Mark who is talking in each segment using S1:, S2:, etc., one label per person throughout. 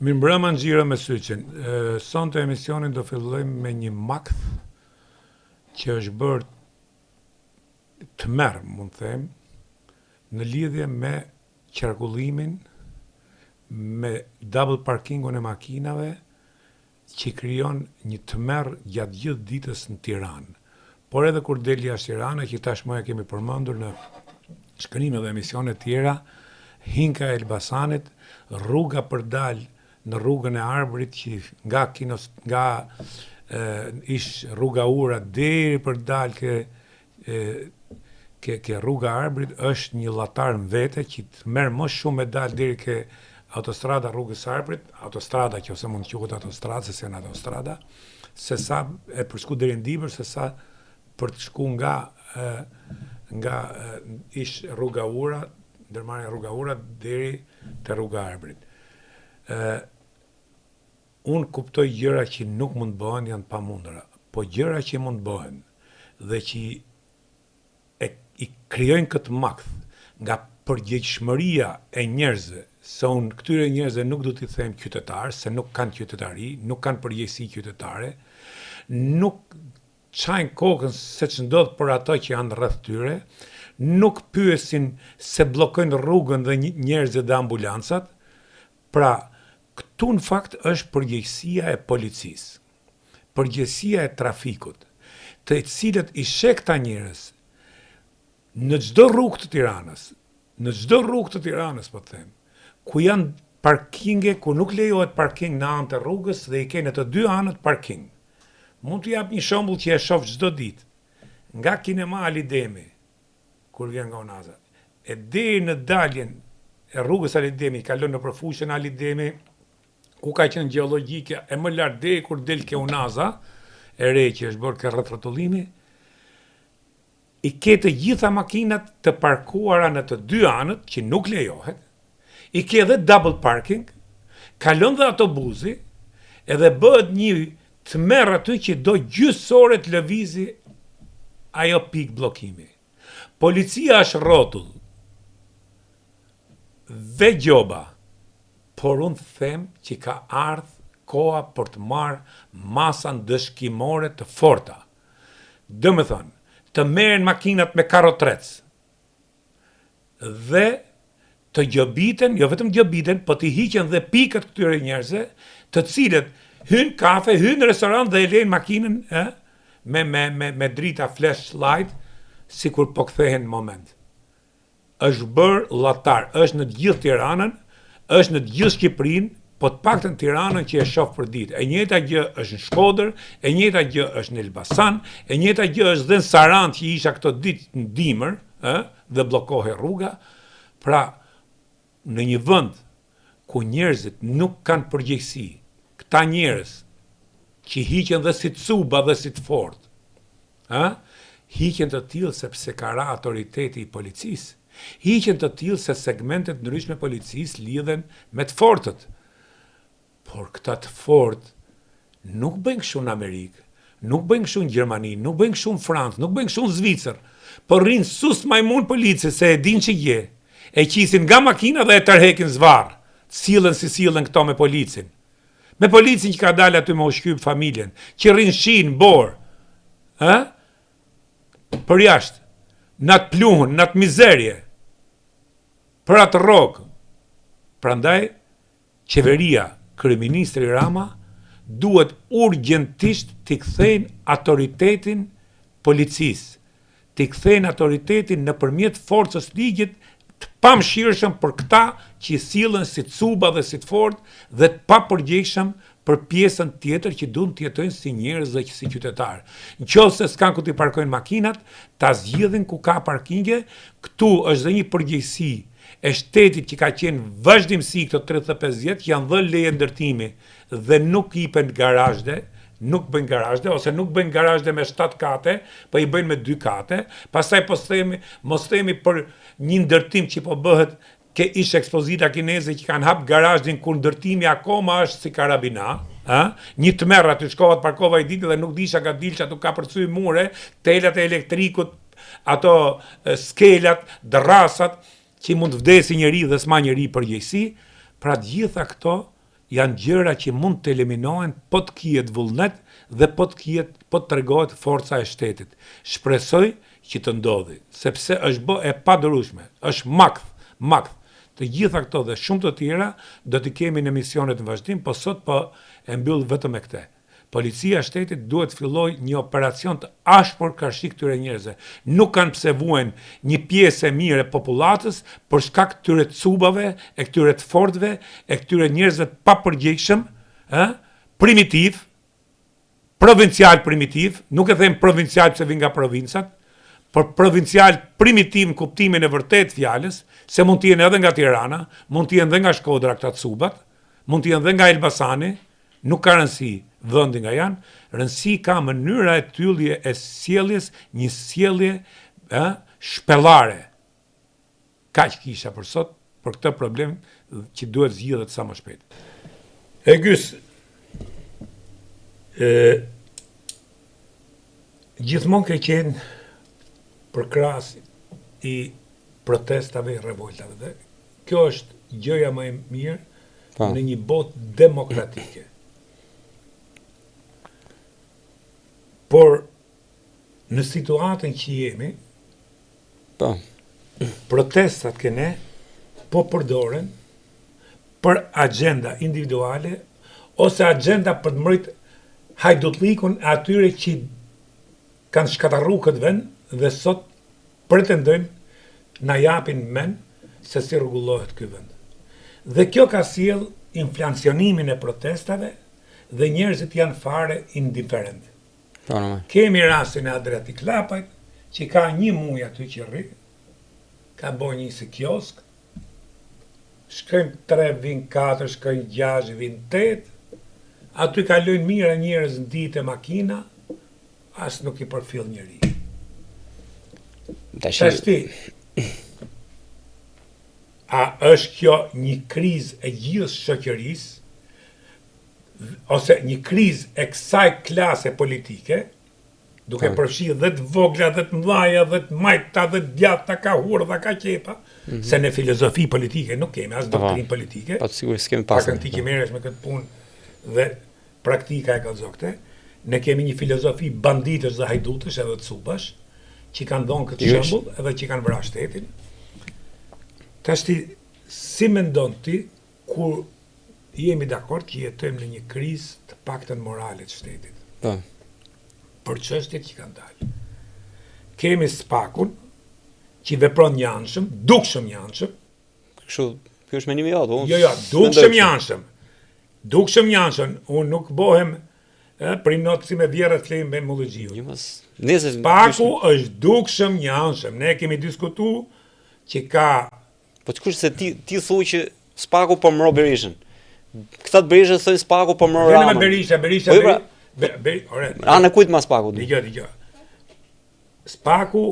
S1: Mirëmbrëma Nxira me Syçin. Sonte emisionin do fillojmë me një makth që është bërë tmerr, mund të them, në lidhje me qarkullimin, me double parkingun e makinave që krijon një tmerr gjatë gjithë ditës në Tiranë. Por edhe kur del jashtë Tiranës, që tashmë e kemi përmendur në shkrimë dhe emisione tjera, Hinka e Elbasanit, rruga për dal në rrugën e Arbërit që ish rruga Ura deri për dal ke rruga Arbërit është një llatar në vete që të merr më shumë me dal deri ke autostrada rrugës Arbërit, autostrada që ose mund të quhet autostradë se janë autostrada, se sa e përshku deri në Dibër, se sa për të shku nga ish rruga Ura, ndërmarrja rruga Ura deri te rruga Arbërit. Unë kuptoj gjëra që nuk mund bëhen janë pamundura, po gjëra që mund bëhen dhe që i krijojnë këtë makth nga përgjegjshmëria e njerëzve, se unë këtyre njerëzve nuk do t'i them qytetarë, se nuk kanë qytetari, nuk kanë përgjegjësi qytetare, nuk çajnë kokën se ç'ndodh për ato që janë rreth tyre, nuk pyesin se bllokojnë rrugën dhe njerëzit dhe ambulancat. Pra, këtu në fakt është përgjegjësia e policisë, përgjegjësia e trafikut, të cilët i sheh këta njerëz në çdo rrugë të Tiranës, po them, ku janë parkinge, ku nuk lejohet parking në anë të rrugës dhe i kenë të dy anët parking. Mund të jap një shembull që e shoh çdo ditë. Nga kinema Alidemi, kur vjen nga Onaza, e deri në daljen e rrugës Alidemi, kalon në përfushën Alidemi, ku ka qenë gjeologjike e më lart deri kur del ke Unaza, e re që është bërë ke rreth rrotullimi, i ke të gjitha makinat të parkuara në të dy anët, që nuk lejohet, i ke edhe double parking, kalon dhe autobusi, edhe bëhet një tmerr aty që do gjysore të lëvizi ajo pikë bllokimi. Policia është rrotull dhe gjoba, por unë them që ka ardhur koha për të marrë masa ndëshkimore të forta. Domethënë, të merren makinat me karrotrec dhe të gjobiten, jo vetëm gjobiten, po të hiqen dhe pikët këtyre njerëzve, të cilët hyn kafe, hyn restorant dhe e lejnë makinën me drita flashlight, sikur po kthehen në moment. Është bërë llatar, është në të gjithë Tiranën, është në të gjithë Shqipërinë, po të paktën Tiranën që e shoh për ditë. E njëjta gjë është në Shkodër, e njëjta gjë është në Elbasan, e njëjta gjë është dhe në Sarandë që isha këto ditë në dimër, dhe bllokohej rruga. Pra, në një vend ku njerëzit nuk kanë përgjegjësi, këta njerëz që hiqen dhe si të cuba dhe si të fortë, hiqen të tillë sepse ka ra autoriteti i policisë, hiqen të tillë se segmentet ndryshme policisë lidhen me të fortët. Por këta të fortë nuk bëjnë kështu në Amerikë, nuk bëjnë kështu në Gjermani, nuk bëjnë kështu në Francë, nuk bëjnë kështu në Zvicër, por rrinë sus majmun policë se e din që je, e qisin nga makina dhe e tërhekin zvarr, sillen si sillen këto me policin. Me policin që ka dalë aty me u shkyp familjen, që rrinë shinë, borë, për jashtë, në atë pluhun, në atë mizerje, për atë rrogë. Prandaj, qeveria, kryeministri Rama, duhet urgjentisht t'i kthejnë autoritetin policisë, t'i kthejnë autoritetin nëpërmjet forcës ligjit të pamshirshëm për këta që sillen si cuba dhe si të fortë dhe të papërgjegjshëm për pjesën tjetër që duan të jetojnë si njerëz dhe si qytetarë. Nëse s'kan ku t'i parkojnë makinat, ta zgjidhin ku ka parkinge. Këtu është dhe një përgjegjësi e shtetit që ka qenë vazhdimsi këto 35 vjet, që janë dhënë leje ndërtimi dhe nuk hipen garazhe, nuk bëjnë garazhe, ose nuk bëjnë garazhe me 7 kate, po i bëjnë me 2 kate. Pastaj mos themi për një ndërtim që po bëhet ke ish ekspozita kineze që kanë hap garazhin kur ndërtimi akoma është si karabina, një tmerr aty shkova të parkova i ditë dhe nuk disha ka dilça tu ka përcy mure, telat e elektrikut, ato skelat, dërrasat që mund të vdesi njëri dhe s'ma njëri përgjegjësi. Pra të gjitha këto janë gjëra që mund të eliminohen po të kihet vullnet dhe po të tregohet forca e shtetit. Shpresoj që të ndodhi, sepse është bë e padurueshme, është makt. Të gjitha këto dhe shumë të tjera do t'i kemi në emisionet në vazhdim, po sot po e mbyll vetëm me këtë. Policia e shtetit duhet filloj një operacion të ashpër kërshi këtyre njerëzve. Nuk kanë pse vuajnë një pjesë e mirë e popullatës për shkak këtyre cubave, e këtyre të fortëve, e këtyre njerëzve të papërgjegjshëm, primitiv, provincial primitiv, nuk e them provincial pse vin nga provincat, por provincial primitiv në kuptimin e vërtet fjalës, se mund të jenë edhe nga Tirana, mund të jenë edhe nga Shkodra këta cubat, mund të jenë edhe nga Elbasani, nuk ka rëndësi vendi nga janë, rëndësi ka mënyra e tyllje e sjelljes, një sjellje shpellare. Kaq kisha për sot, për këtë problem që duhet zgjidhet sa më shpejt. E Gys, gjithmonë ke qenë përkrahas i protestave, i revoltave. Dhe kjo është gjëja më e mirë në një botë demokratike. Por në situatën që jemi, protestat këne po përdoren për agenda individuale ose agenda për të mbrojtë hajdutlikun e atyre që kanë shkatarru këtë vend dhe sot pretendojnë na japin mend se si rregullohet ky vend. Dhe kjo ka sjell inflacionimin e protestave dhe njerëzit janë fare indiferent. Kemi rastin e Adriati Klapajt, që ka një muj aty që rri, ka bërë një si kiosk, shkojnë 3, vin 4, shkojnë 6, vin 8, aty kalojnë mira njerëz në ditë e makina, as nuk i përfill njeri. Tashti, a është kjo një krizë e gjithë shoqërisë, ose një krizë e kësaj klase politike, duke përfshirë dhe të vogla, dhe të mëdhaja, dhe të majta, dhe të djata, ka hurë dhe ka qepa, se në filozofi politike nuk kemi, as doktrin politike, pakën ti që merresh me këtë punë dhe praktika e kallëzokte, ne kemi një filozofi banditësh dhe hajdutësh edhe të subash, që kanë dhonë këtë shembull edhe që kanë vrarë shtetin. Tashti, si mendon ti kur jemi dakord që jetojmë në një krizë të paktën morale të shtetit? Për çështjet që kanë dalë. Kemi SPAK-un që vepron njanshëm, dukshëm njanshëm.
S2: Kështu, kjo është menimi jot,
S1: Jo, dukshëm njanshëm. Dukshëm njanshëm, unë nuk bohem për not si me vjerët flejmë me mullëgjiu. SPAK-u është dukshëm njanshëm. Ne kemi diskutu që ka...
S2: Po të kush se ti thu që SPAK-u po mro Berishën. Këta të Berishën thënë SPAK-u po mro Ramën.
S1: Berisha.
S2: Anë e kujt ma SPAK-u?
S1: Dgjoj. SPAK-u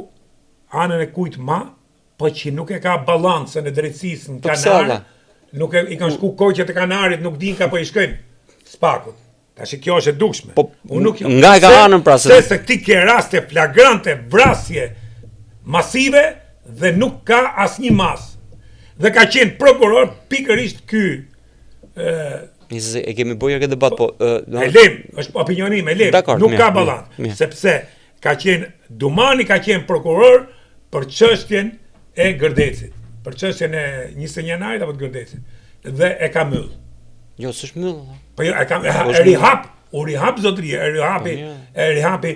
S1: anën e kujt ma, po që nuk e ka balancën e drejtësisë në Kanarë, nuk i kanë shku koqet e Kanarit, nuk din ka po i shkojnë SPAK-ut. Tash kjo është e dukshme.
S2: Nga e ka anën pra
S1: se ti ke raste flagrante, vrasje masive dhe nuk ka asnjë mas. Dhe ka qenë prokuror pikërisht ky
S2: e kemi bërë këtë debat, po...
S1: E lem, është opinionim, e lem, nuk ka balancë, sepse ka qenë, Dumani ka qenë prokuror për çështjen e Gërdecit, për çështjen e 21 janarit apo të Gërdecit, dhe e ka myll.
S2: Jo, s'është myll.
S1: Po jo, u rihap zotëri, e rihapi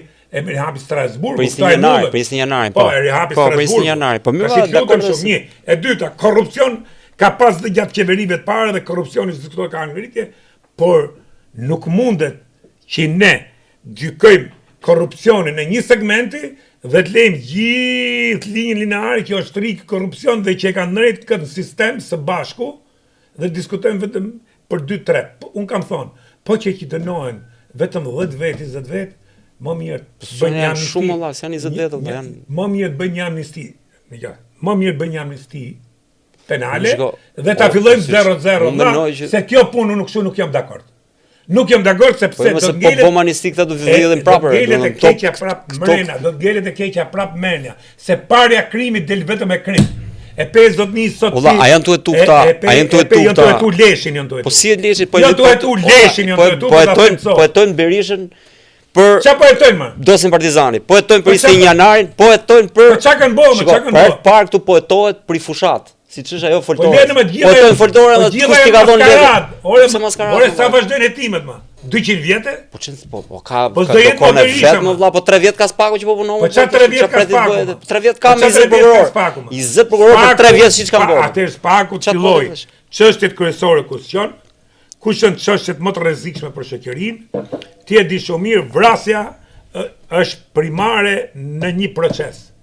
S1: Strasburg,
S2: për 21 janarit,
S1: po, e rihapi Strasburg,
S2: po mylla, dakord
S1: shumë një, e dyta, korrupsion, ka pas dhe gjatë qeverive të parë dhe korrupsioni që diskutohet ka ngritje, por nuk mundet që ne gjykojmë korrupsionin në një segmenti dhe të lejmë gjithë linjën lineare që është rikë korrupsion dhe që e kanë ndërtuar këtë sistem së bashku dhe diskutojmë vetëm për 2-3. Unë kam thonë, po që dënohen vetëm 10 vet, 20 vet, më mirë bëjnë një amnisti.
S2: Shumë valla, janë 20 vet, janë.
S1: Më mirë bëjnë një amnisti. Më mirë bëjnë një amnisti penale dhe ta fillojmë 0-0, se kjo punë nuk jam dakord. Nuk jam dakord sepse do të ngelet
S2: amnisti këta do të vjedhin prapë.
S1: Do të ngelet e keqja prapë mrena, do të ngelet e keqja prapë mrena, se parja krimit del vetëm me krim. E pe zotni sot.
S2: Valla, a janë tuetu këta? A janë tuetu këta?
S1: Janë tuetu leshin, janë tuetu.
S2: Po si e leshin?
S1: Janë tuetu leshin, janë tuetu.
S2: Po hetojnë Berishën për
S1: Çfarë po hetojnë më?
S2: Dosin Partizani, po hetojnë për 21 janarin, po hetojnë për.
S1: Po çka kanë bërë, çka kanë bërë?
S2: Park këtu po hetohet për i fushat. Siç është ajo foltore.
S1: Po lenë me gjithë.
S2: Po hetojnë foltore edhe kush t'i ka dhënë lekë.
S1: Ore sa vazhdojnë hetimet më? 200 vjete?
S2: Po ka
S1: s'do jetë po
S2: Berisha më vlla, po 3 vjet ka spaku që po punon.
S1: Po çfarë 3 vjet ka spaku?
S2: 3 vjet ka me 20 prokuror. 20 prokuror për 3 vjet siç kanë bërë.
S1: Atëherë spaku filloi çështjet kryesore kushton, kush janë çështjet më të rrezikshme për shoqërinë, ti e di shumë mirë, vrasja është primare në një proces.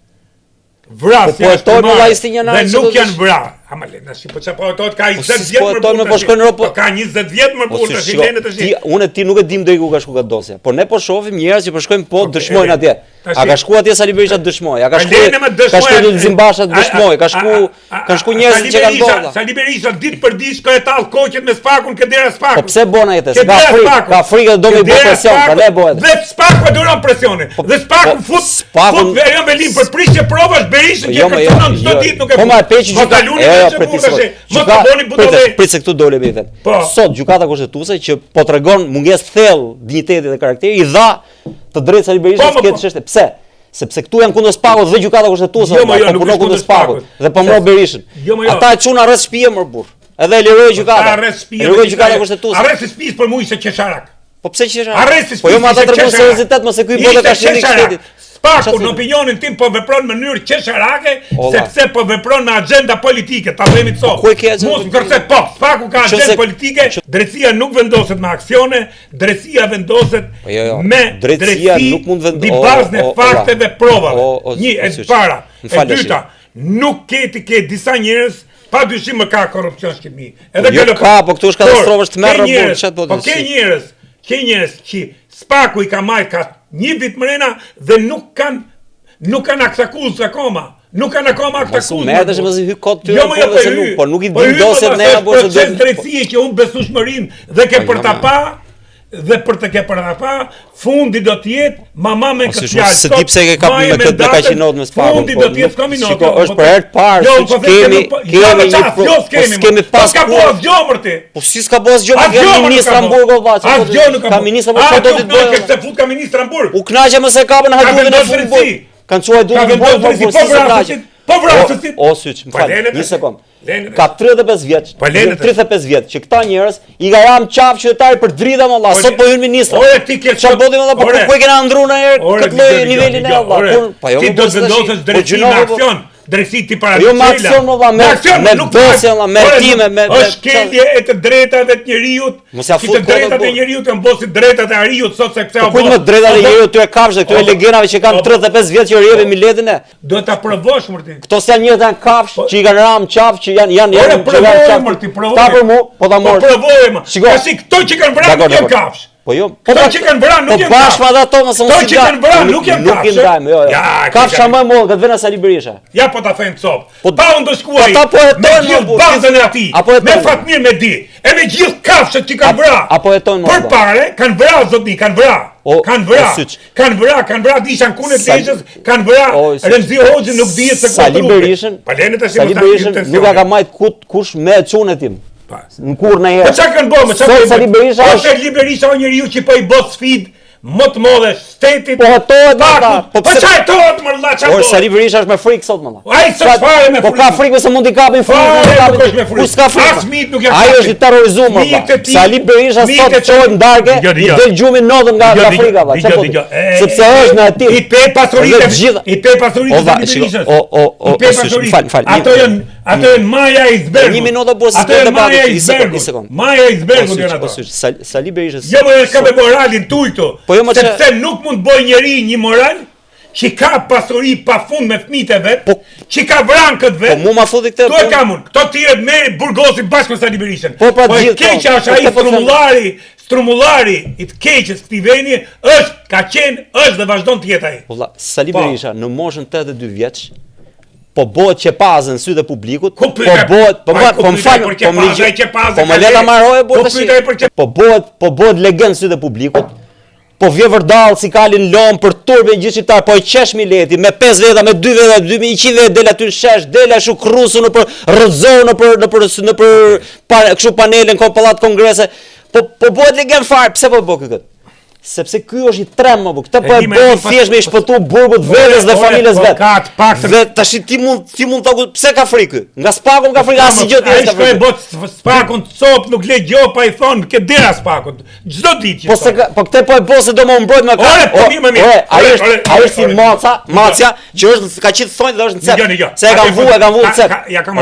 S1: Vrasja është primare dhe nuk janë vrarë. Ama lena si po çfarë po ka 20 vjet më burr.
S2: Po shkon në Europë.
S1: Ka 20 vjet më burr tash lenë tash.
S2: Unë ti nuk e dim deri ku ka shkuar dosja. Po ne po shohim njerëz që po shkojnë po dëshmojnë atje. A ka shkuar atje Sali Berisha dëshmoj? A ka shkuar? Ka shkuar Zimbasha dëshmoj, ka shkuar njerëz që kanë bërë.
S1: Sali Berisha ditë për ditë shkoi tall koqet me spakun ke dera spaku.
S2: Po pse bën ai atë? Ka frikë do me bëj presion, prandaj bëhet.
S1: Dhe spaku duron presionin. Dhe spaku fut verion Belin për prishje provash Berishën që kërcënon çdo ditë nuk e fut.
S2: Po ma peçi Prit se këtu dole me vet. Sot gjykata kushtetuese që po tregon mungesë thellë dinjiteti dhe karakteri i dha të drejtë Sali Berishës këtë çështje. Pse? Sepse këtu janë kundër spakut dhe gjykata kushtetuese po punon kundër spakut dhe po mbroj Berishën. Ata e çun arrest shtëpia më burr. Edhe e liroi gjykata. Liroi gjykata kushtetuese.
S1: Arresti shtëpisë për mua se qesharak.
S2: Po pse qesharak?
S1: Arresti shtëpisë.
S2: Po jo më ata tregon seriozitet mos e ky botë ka shënit shtetit.
S1: Spaku në opinionin tim po vepron në mënyrë qesharake sepse po vepron me agenda politike, ta themi të sot. Mos kërcet po, Spaku ka agendë politike, drejtësia nuk vendoset me aksione, drejtësia vendoset me drejtësi mbi bazën e fakteve provave. Një e para, e dyta, nuk ke disa njerëz pa dyshim më ka korrupsion në Shqipëri.
S2: Edhe ka, po këtu është katastrofë të merr rrugë, çfarë do të
S1: thotë? Ke njerëz që Spaku i ka marrë ka 1 vit mrena dhe nuk kanë aktakuz akoma. Nuk kanë akoma aktakuz.
S2: Merë të shpëzi hy kod të po nuk i dim doset ne apo
S1: se do të drejtësie që unë besueshmërinë dhe ke për ta pa dhe për të ke për ta pa fundi do të jetë mama me këtë fjalë.
S2: Se di pse ke kap me këtë kaq not me Spakun.
S1: Fundi do të jetë kombinat.
S2: Shiko, është për herë të parë që kemi pas
S1: ka bos gjomërti.
S2: Po si s'ka bos gjomërti ka ministra Hamburgo vllaç. Ka ministra po do të bëjë.
S1: Se fut ka ministra Hamburg.
S2: U kënaqë më se kapën hadhurin e futbollit. Kanë çuar duhet
S1: po vrasësit.
S2: O syç, më fal. Një sekond. Ka 35 vjeç. 35 vjeç që këta njerëz i ka ram qaf qytetari për drita më valla. Sot po hyn ministra.
S1: Ore ti ke
S2: çfarë bëni valla? Po ku e kena ndruar në herë këtë lloj nivelin e valla.
S1: Po jo. Ti do të vendosësh drejtim në aksion. Drejtësi ti para
S2: jo me aksion valla, me dosje valla, me time, me
S1: është kendje e të drejtave të njerëzit. Të drejtat e njerëzit janë bosi drejtat e ariut sot sepse
S2: apo. Po ku më drejtat e njerëzit këtu e kafshë, këtu e legenave që kanë 35 vjet që rrjeve miletin e.
S1: Do ta provosh mërti.
S2: Këto janë njerëz janë kafshë që i kanë ram qaf që janë ta për mua, po ta morë.
S1: Po provojmë. Kasi këto që kanë vrarë nuk janë kafshë.
S2: Po jo,
S1: po që kanë vrarë nuk janë.
S2: Po bashkë me ato mos
S1: Këto që kanë vrarë nuk janë kafshë.
S2: Nuk ndajmë, jo. Kafsha më e madhe këtë vjen Sali Berisha.
S1: Ja po ta them cop. Pa u ndëshkuaj.
S2: Ata po hetojnë
S1: me bazën e atij. Me Fatmir me di. E me gjithë kafshët që kanë vrarë.
S2: Apo hetojnë më.
S1: Përpara kanë vrarë zotni, kanë vrarë. Kanë vrarë dishan kunet legjës, kanë vrarë Remzi Hoxhën nuk dihet se
S2: Sali Berishën. Sali Berishën nuk ka marrë kush me çunë tim. Në kur në herë.
S1: Po çka kanë bërë?
S2: Çfarë Sali Berisha?
S1: Sali Berisha është njeriu që po i bë sfidë më të madhe shtetit.
S2: Po hetohet ata.
S1: Po çfarë hetohet më vëlla çfarë?
S2: Po Sali Berisha është me frikë sot më.
S1: Ai s'është fare me frikë.
S2: Po ka frikë se mund t'i kapin frikë.
S1: Ku s'ka frikë? As mit nuk janë.
S2: Ai është i terrorizuar më. Sali Berisha sot çohet ndarke, i del gjumi notën nga Afrika valla. Çfarë? Sepse është në aty.
S1: I pe pasuritë. I pe pasuritë Sali Berishës. Ato janë maja e icebergut.
S2: Një minutë burrë se të
S1: bëj. Maja e icebergut janë ato.
S2: Sali Berisha.
S1: Jo më ka me moralin tujtu. Sepse nuk mund bëj njeri një moral që ka pasuri pa fund me fëmijët e vet, që ka vranë këtë vet.
S2: Po mu ma thotë këtë.
S1: Kto e ka mund? Kto tiret me burgosin bashkë me Sali Berishën.
S2: Po
S1: keqja është ai strumullari i të keqës këtij vendi është dhe vazhdon të jetë ai.
S2: Valla, Sali Berisha në moshën 82 vjeç po bëhet qepazën në sytë e publikut, po më leta marroje burrë tash. Po bëhet legend në sytë e publikut. po vje vërdall si kalin lom për turbe gjithë shqiptar, po e qesh Mileti me 5 veta, me 2 veta, 2100 veta del aty në shesh, del ashtu krusu në për rrëzor në për kështu panelen ko pallat kongrese. Po bëhet legend fare, pse po bë këtë? Sepse ky është I trem më bu. Këtë po e bën thjesht me I shpëtu burgut vetes dhe familjes vet. Dhe tash ti mund ta pse ka frikë? Nga Spaku ka frikë asgjë tjetër.
S1: Ai shkoi bot Spakun cop nuk le gjopa I thon ke dera Spakut. Çdo ditë.
S2: Po këtë po e bën se do më mbrojt me ka. Ai është si Macja, që është ka qitë thonë dhe është në cep. Se e kanë vu cep.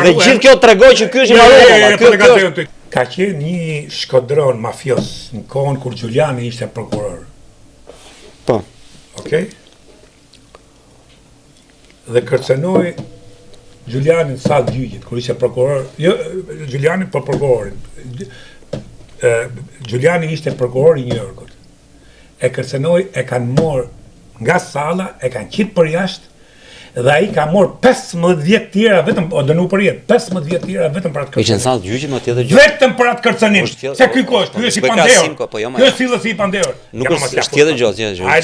S2: Dhe gjithë kjo tregoj që ky është I marrë.
S1: Ka qenë një shkodron mafios në kohën kur Giuliani ishte prokuror.
S2: Po.
S1: Okej? Dhe kërcenoi Giuliani në sallë gjyqit kur ishte prokuror. Jo Giuliani po prokurorin. Giuliani ishte prokuror I New Yorkut. E kërcenoi, e kanë marrë nga salla, e kanë qitë për jashtë. Dhe ai ka marrë 15 vjet tjera vetëm o dënu për jetë, 15 vjet tjera vetëm për atë kërcënim.
S2: Ishte në sallë gjyqit më tjetër gjë.
S1: Vetëm për atë kërcënim. Se ky kosh, ky është I pandeor. Ky është fillës I pandeor.
S2: Nuk është tjetër gjë,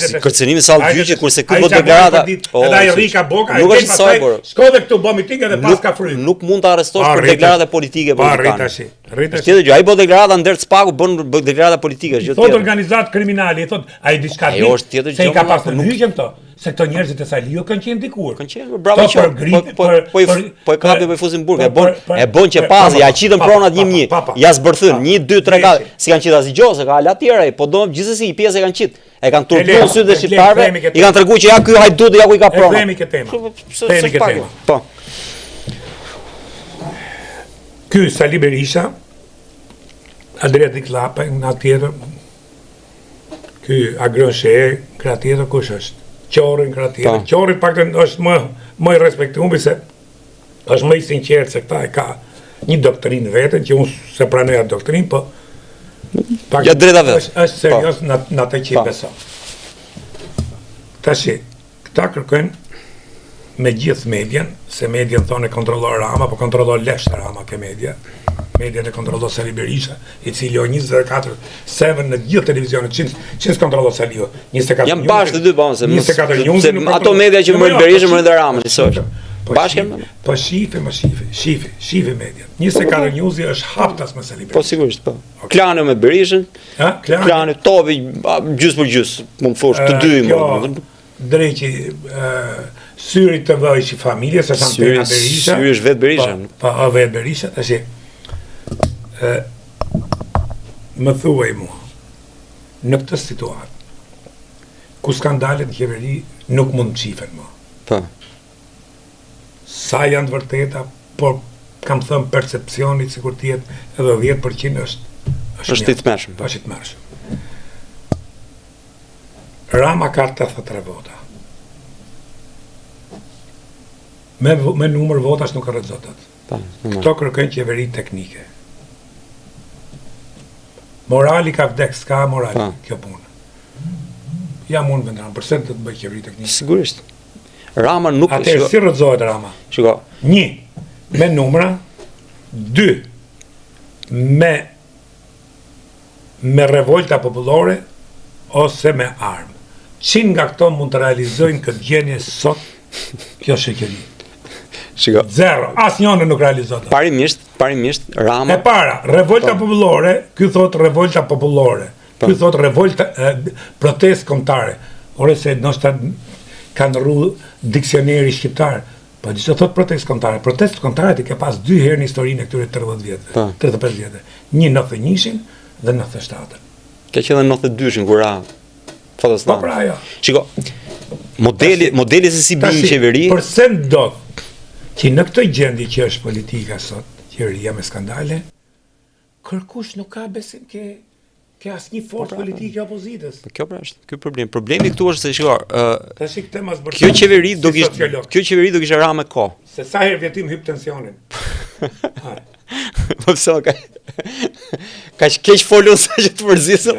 S2: Si kërcënimi I sallë gjyqit kurse ky bë deklarata.
S1: Edhe ai rrika boka,
S2: nuk është soi por.
S1: Shkoi këtu bë miting edhe pas ka fry.
S2: Nuk mund ta arrestosh për deklarata politike
S1: për rritashi.
S2: Tjetër gjë, ai bë deklarata ndër Spaku bën deklarata politike, gjë tjetër.
S1: Thot organizat kriminale, thot ai diçka tjetër. Se I ka pasur hyjën këto. Se këto njerëzit e Salio kanë qenë dikur.
S2: Kanë qenë bravo qoftë. Po e kapi me fuzin burg, e bën që pazi, ja qitën pronat 1-1. Ja zbërthyn 1 2 3 4. Si kanë qitë asgjë, se ka ala tjera, po do gjithsesi I pjesë e kanë qitë. E kanë turpuar sytë e shqiptarëve, I kanë treguar që ja ky hajdut ja ku I ka pronat.
S1: Themi këtë temë. Themi këtë temë.
S2: Po.
S1: Ky Sali Berisha, Adriatic Lapa, nga tjetër. Ky Agron Sheher, nga tjetër kush është? Qorri nga tjetër. Qorri paktën është më I respektuar se është më I sinqert se këta e ka një doktrinë vetën që unë se pranoj atë doktrinë, po
S2: ja drejta vetë.
S1: Është serioz në atë që I beson. Tashi, këta kërkojnë me gjithë medjen, se medjen thonë e kontrollon Rama, po kontrollon lesht Rama ke media. Median e kontrollon Sali Berisha, I cili o 24/7 në gjithë televizionet, ç'ës kontrollon Salio. 24
S2: Jam bashkë të dy banë,
S1: se
S2: ato media që mërin Berisha, mërin dhe Rama, njësoj. Bashkë
S1: Po shife media. 24 Newsi është haptas me Sali Berisha.
S2: Po sigurisht, po. Klani me Berishën, klani topi, gjys për gjys, mund thosh, të dy më.
S1: Drejqi syri të vëjsh I familjes, është Antena Berisha.
S2: Syri është vetë Berisha.
S1: Po, vetë Berisha, tash më thuaj mua, në këtë situatë, ku skandalet në qeveri nuk mund të qifen mua.
S2: Po.
S1: Sa janë të vërteta, por kam thëmë percepcionit si kur tjetë edhe 10% është
S2: I tmerrshëm.
S1: është I tmerrshëm. Rama ka 83 vota. Me numër votash nuk rrezzohet. Këto kërkojnë qeveri teknike. Morali ka vdek, s'ka morali kjo punë. Jam unë vendran, përse të bëj qeveri teknike?
S2: Sigurisht. Rama nuk...
S1: Atëherë si rrëzohet Rama?
S2: Shiko.
S1: 1. Me numra. 2. Me revolta popullore ose me armë. 100 nga këto mund të realizojnë këtë gjendje sot kjo shoqëri.
S2: Shiko.
S1: 0. Asnjëri nuk realizohet.
S2: Parimisht Rama.
S1: E para, revolta popullore, ky thot revolta popullore. Ky thot revolta protestë kombëtare. Ore se ndoshta kanë rru diksioneri shqiptar. Po çdo thot protestë kombëtare. Protestë kombëtare ti ke pas 2 herë në historinë e këtyre 30 vjetëve, 35 vjetëve. Një 91-shin dhe 97-ën.
S2: Ka qenë 92-shin kur ra fotostan.
S1: Po pra jo.
S2: Shiko. Modeli se si bën qeveri.
S1: Përse ndodh që në këtë gjendje që është politika sot, qeveria me skandale, kërkush nuk ka besim ke asnjë forcë politike opozitës.
S2: Kjo pra është ky problem. Problemi këtu është se shiko,
S1: tash këtë mas bërë.
S2: Kjo qeveri do kishte ra me kohë. Se
S1: sa herë vjetim hyp tensionin.
S2: Po pse ka keq folur sa që të përzisëm.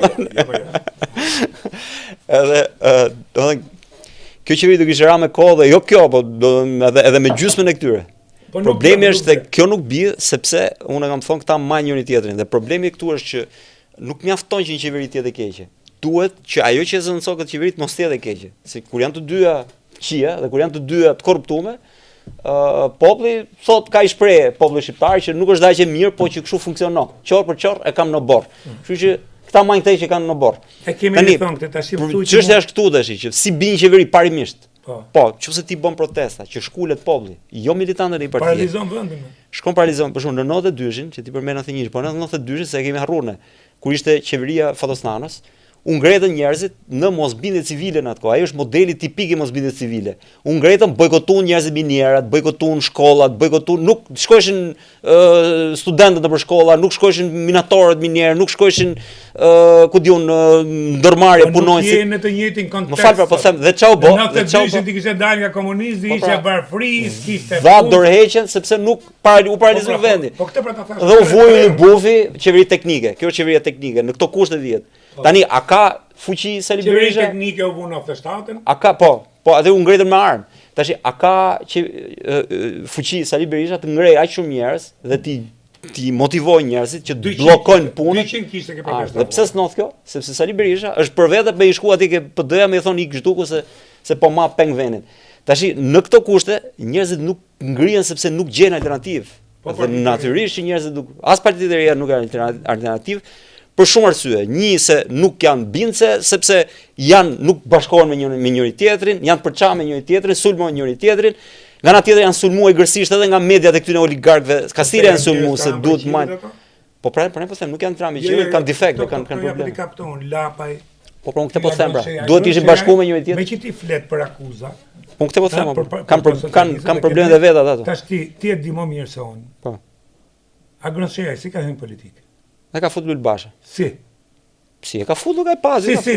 S2: Edhe domethënë kjo qeveri do kishte ra me kohë dhe jo kjo, po edhe me gjysmën e këtyre. Problemi është se kjo nuk bie sepse unë kam thonë këta mbajnë njëri tjetrin dhe problemi këtu është që nuk mjafton që një qeveri tjetë e keqe. duhet që ajo që zëvendëson këtë qeveri të mos jetë e keqe. Se kur janë të dyja qia dhe kur janë të dyja të korruptume, populli thot ka i shprehje populli shqiptar që nuk është daqe mirë, po që kështu funksionon. Qorr për qorr e kam në borr. Kështu që këta majnë këtë që kanë në borr.
S1: E kemi thënë këtë tash.
S2: Çështja është këtu tash që si bin qeveri parimisht. Po, nëse ti bën protesta që shkulet populli, jo militantët e partisë.
S1: Paralizon vendin.
S2: Shkon paralizon, për shembull në 92-shin, që ti përmend 91, po në 92-shin se e kemi harruar ne, kur ishte qeveria Fatosnanës, u ngretën njerëzit në mosbindje civile në atë kohë. Ai është modeli tipik i mosbindjes civile. U ngretën, bojkotuan njerëzit minierat, bojkotuan shkollat, nuk shkojshin studentët nëpër shkolla, nuk shkojshin minatorët minierë, nuk shkojshin ku diun ndërmarrje punonjësit.
S1: Nuk në të njëjtin kontekst.
S2: Më fal, po them, dhe çau bë,
S1: dhe çau bë. Ti kishe dalë nga komunizmi, ishe varfri, kishte.
S2: Dha dorëheqjen sepse nuk u paralizoi vendi.
S1: Po këtë pra ta thash.
S2: Dhe u vuajë në bufi qeveri teknike. Kjo është qeveria teknike në këto kushte vjet. Tani a ka fuqi Sali Berisha?
S1: Qeveria teknike u vun në shtatën.
S2: A ka po atë u ngretën me armë. Tash a ka fuqi Sali Berisha të ngrej aq shumë njerëz dhe ti motivoj njerëzit që të bllokojnë punën.
S1: 200 kishte ke protesta.
S2: Dhe pse s'noth kjo? Sepse Sali Berisha është për vetë me i shku aty ke PD-ja me i thonë ik zhduku se po ma peng vendin. Tash në këto kushte njerëzit nuk ngrihen sepse nuk gjejnë alternativë. Dhe natyrisht që njerëzit as partitë e reja nuk kanë alternativë. Për shumë arsye, një se nuk janë bindse, sepse nuk bashkohen me njëri tjetrin, janë përçarë me njëri tjetrin, sulmojnë njëri tjetrin, nga ana tjetër janë sulmuar egërsisht edhe nga mediat e këtyre oligarkëve, Kastilia janë sulmuar se duhet marrë. Po pra po them, nuk janë trami që kanë defekt, kanë probleme.
S1: Po kapton lapaj.
S2: Po këtë po them pra, duhet të ishin bashkuar me njëri tjetrin.
S1: Me që ti flet për akuzë.
S2: Po këtë po them, kanë probleme të veta ato.
S1: Tash ti e di më mirë se unë.
S2: Po.
S1: Agronsheja si ka hyrë politikë?
S2: E ka futur Lulbasha.
S1: Si
S2: e ka futur ka pazi.
S1: Si.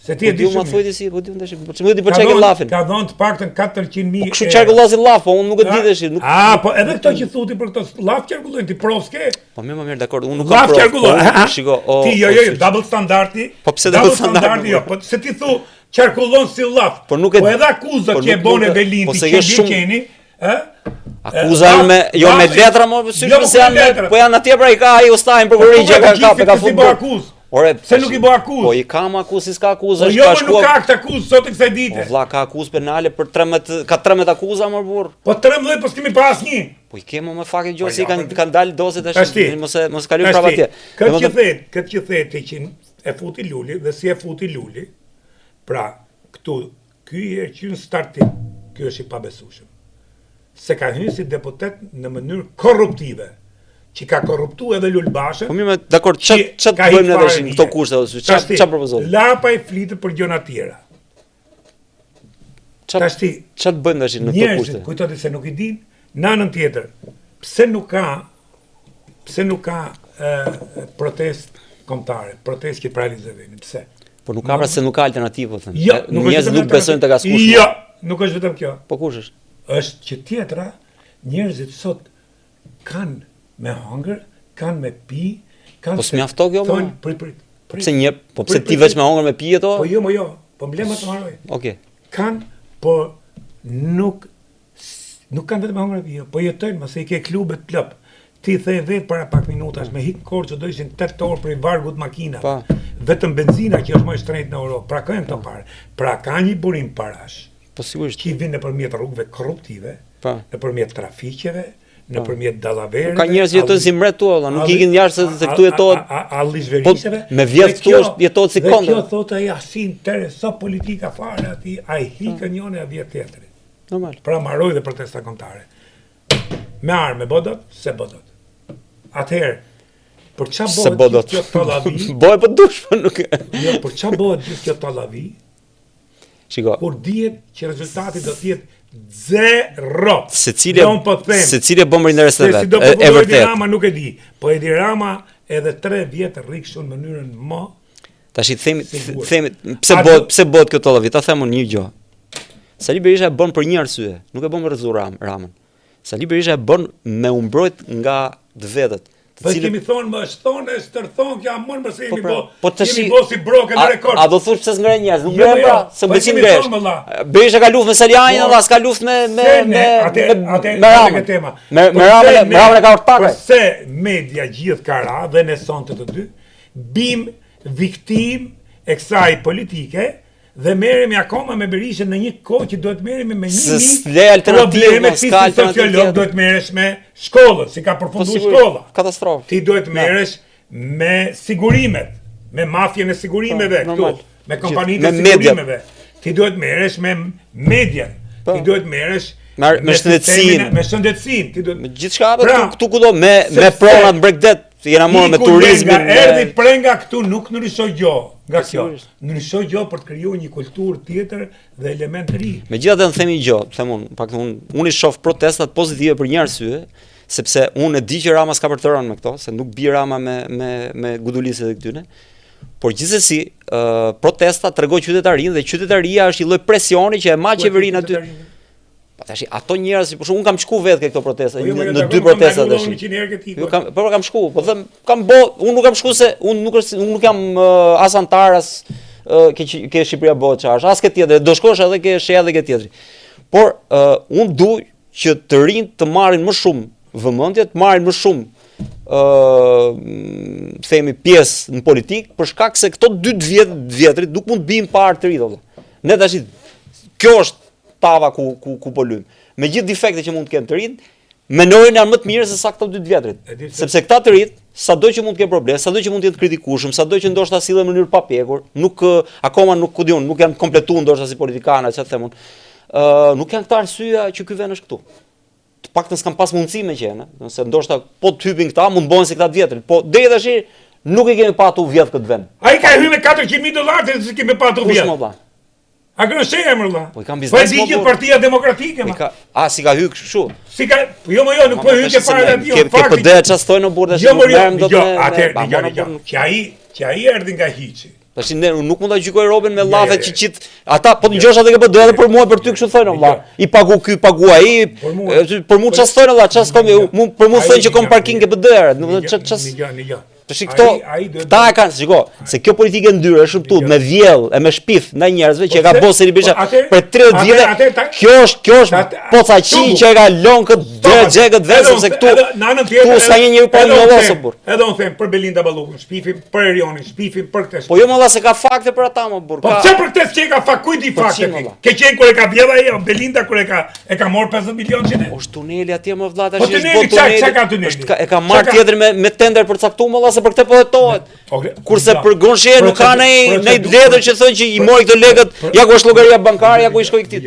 S1: Se ti e di shumë.
S2: Po thoj ti si, po di tash. Po çmë di për çka llafin.
S1: Ka dhënë të paktën 400.000.
S2: Po kështu çarkullozi llaf, po unë nuk e di tash.
S1: Po edhe këto që thuti për këto llaf çarkullojnë ti provske.
S2: Po më mirë dakord, unë nuk kam
S1: llaf çarkullon. Shiko,
S2: ti
S1: jo, double standardi.
S2: Po pse double standardi?
S1: Jo, po se ti thu çarkullon si llaf. Po edhe akuzat që e bën Evelinti që Biçeni,
S2: Akuzan me letra më sigurisht se janë, po janë atje pra i ka ai ustajin prokurori që ka
S1: futur. Ore, se nuk i bë akuzë.
S2: Po i kam akuzë, s'ka akuzë,
S1: është ka shkuar. Jo, nuk ka këtë akuzë sot kësaj dite.
S2: Po vlla ka akuzë penale për 13 akuza më burr.
S1: Po 13, po s'kemi pas një.
S2: Po i kemë më fakë gjë si kanë dalë dozet tash, mos kalojmë prapa atje.
S1: Këtë që theti që e futi Luli dhe si e futi Luli. Pra, këtu ky herë që në startim, ky është i pabesueshëm. Se ka hyrë si deputet në mënyrë korruptive, që ka korruptuar edhe Lulbashën.
S2: Po mirë, dakor, ç'të bëjmë ne tash në këto kushte, ç'a propozon?
S1: Lapa i flitet për gjëra të tjera.
S2: Ç'a bëjmë tash në këto kushte?
S1: Njerëzit kujtohet se nuk i din, në anën tjetër, pse nuk ka protestë kombëtare, protestë që paralizojnë vendin, pse?
S2: Po nuk ka pra se nuk ka alternativë, po thënë. Njerëzit nuk besojnë tek askush.
S1: Jo, nuk është vetëm kjo.
S2: Po kush është?
S1: Është që tjetra, njerëzit sot kanë me hongër, kanë me pi, kanë.
S2: Po s'mjafto kjo më? Po pse ti veç me hongër me pi ato?
S1: Po jo, po mblemat të marroj.
S2: Okej.
S1: Kanë, po nuk kanë vetëm me hongër me pi, po jetojnë, mëse i ke klubet plop. Ti the vetë para pak minutash me hik korçë do ishin 8 orë për vargut makina. Vetëm benzina që është më e shtrenjtë në Europë. Pra kanë këto parë. Pra ka një burim parash.
S2: Po sigurisht.
S1: Që vjen nëpërmjet rrugëve korruptive, nëpërmjet trafiqeve, nëpërmjet dallaverëve.
S2: Ka njerëz jetojnë si mbret tu, nuk ikin jashtë se këtu jetohet.
S1: Allizveriseve.
S2: Me vjet këtu është jetohet si kondër.
S1: Kjo thotë ai asi intereso politika fare aty, ai hikën njëri a vjet tjetri.
S2: Normal.
S1: Pra marroi dhe protesta kombëtare. Me armë bodot, se bodot. Atëherë, për ç'a bëhet kjo tallavi?
S2: Bëhet po dush, po nuk.
S1: Jo, për ç'a bëhet kjo tallavi?
S2: Shiko.
S1: Kur dihet që rezultati do të jetë 0.
S2: Secili bën për interesin e vet.
S1: E vërtet. Rama nuk e di, po Edi Rama edhe 3 vjet rrikshun në mënyrën më.
S2: Tash i themi pse bëhet kjo tallavi? Ta them unë një gjë. Sali Berisha e bën për një arsye, nuk e bën për rrezu Ramën. Sali Berisha e bën me u mbrojt nga të vetët.
S1: Po kemi thonë më shtonë, stërthon kja më më se jemi
S2: jemi
S1: bo si broke në rekord.
S2: A do thush pse s'ngre njerëz? Nuk ngre pra, se më bëjmë ngresh. Berisha ka luftë me Salianin, Allah s'ka luftë me Ramën. Me Ramën e ka ortakë.
S1: Se media gjithë ka ra dhe ne sonte të dy, bim viktim e kësaj politike dhe merremi akoma me Berishën në një kohë që duhet merremi me një probleme si sociolog duhet merresh me shkollën, si ka përfunduar shkolla.
S2: Katastrofë.
S1: Ti duhet merresh me sigurimet, me mafjen e sigurimeve këtu, me kompanitë e sigurimeve. Ti duhet merresh me median. Ti duhet merresh
S2: me shëndetësinë,
S1: me shëndetësinë,
S2: me gjithçka këtu kudo me pronat Bregdet, jena morë me turizmin.
S1: Erdhi prenga këtu nuk ndryshoi gjë nga kjo. Ndryshoi gjë për të krijuar një kulturë tjetër dhe element të ri.
S2: Megjithatë në themi gjë, them unë i shoh protestat pozitive për një arsye, sepse unë e di që Rama s'ka për të rënë me këto, se nuk bie Rama me guduliset e këtyne. Por gjithsesi, protesta tregoj qytetarinë dhe qytetaria është një lloj presioni që e ma qeverinë aty. Tash ato njerëz, për shembull, unë kam shku vetë këto protesta, në 2 protesta tash. Po kam shku, po them, unë nuk kam shku se unë nuk jam as antar as ke Shqipëria bëhet çfarë, as ke tjetër, do shkosh edhe ke sheh edhe ke tjetri. Por unë duaj që të rinjt të marrin më shumë vëmendje, të marrin më shumë themi pjesë në politikë, për shkak se këto 2 vjetrit nuk mund të bijnë parë të ri. Ne tash kjo është tava ku po lym. Me gjithë defektet që mund të kenë të rinj, mendojnë janë më të mirë se sa këto 2 vjetrit. Sepse këta të rinj, sado që mund të kenë problem, sado që mund të jenë kritikueshëm, sado që ndoshta sillen në mënyrë papjekur, akoma nuk nuk janë kompletuar ndoshta si politikanë, çfarë them unë. Nuk janë këta arsyeja që ky vend është këtu. Të paktën s'kan pas mundësi me qenë, nëse ndoshta po të hypin këta, mund bëhen si këta të vjetrit. Po deri tash nuk e kemi patur vjet këtë vend.
S1: Ai ka hyrë me $400,000 se kemi patur vjet. A kërëshe e mërla?
S2: Po i kam biznes
S1: më bërë. Partia Demokratike, ma.
S2: Si ka hyrë kështu?
S1: Si ka, jo, nuk po hyrë ke fare dhe tjo.
S2: Ke pëdhe që astojnë në burë dhe që nuk merëm do të
S1: që a i erdi nga hiqi.
S2: Tash nuk mund ta gjykoj Robin me llave që qitë, ata po të ngjosh atë ke PD edhe për mua për ty kështu thonë valla. I pagu ky, pagu ai. Për mua çfarë thonë valla, çfarë kam, për mua thonë që kam parking ke PD-r, domethënë ç'as. Tash këto ta e kanë, shiko, se kjo politikë ndyrë është shëmtuar me vjell e me shpif ndaj njerëzve që ka bosë Seri Berisha për 30 vjet. Kjo është pocaqi që e ka lënë këtë xhegët vetë sepse këtu s'ka një njeri pa ndolosur burr.
S1: Edhe unë them për Belinda Ballukun, shpifim për Erionin, shpifim për këtë.
S2: Po jo më valla se ka fakte për ata më burr.
S1: Po pse për këtë që ka fakt, kujt i fakte? Ke qenë kur e ka vjedh ai Belinda kur e ka marr 50 milionë që ne.
S2: Është tuneli atje më vëlla tash është tuneli. E ka marr tjetër me tender për caktuar valla se për këtë po hetohet. Kurse për Gonshe nuk ka nei letër që thonë që i mori këto lekët, ja ku është llogaria bankare, ja ku i shkoi këtij.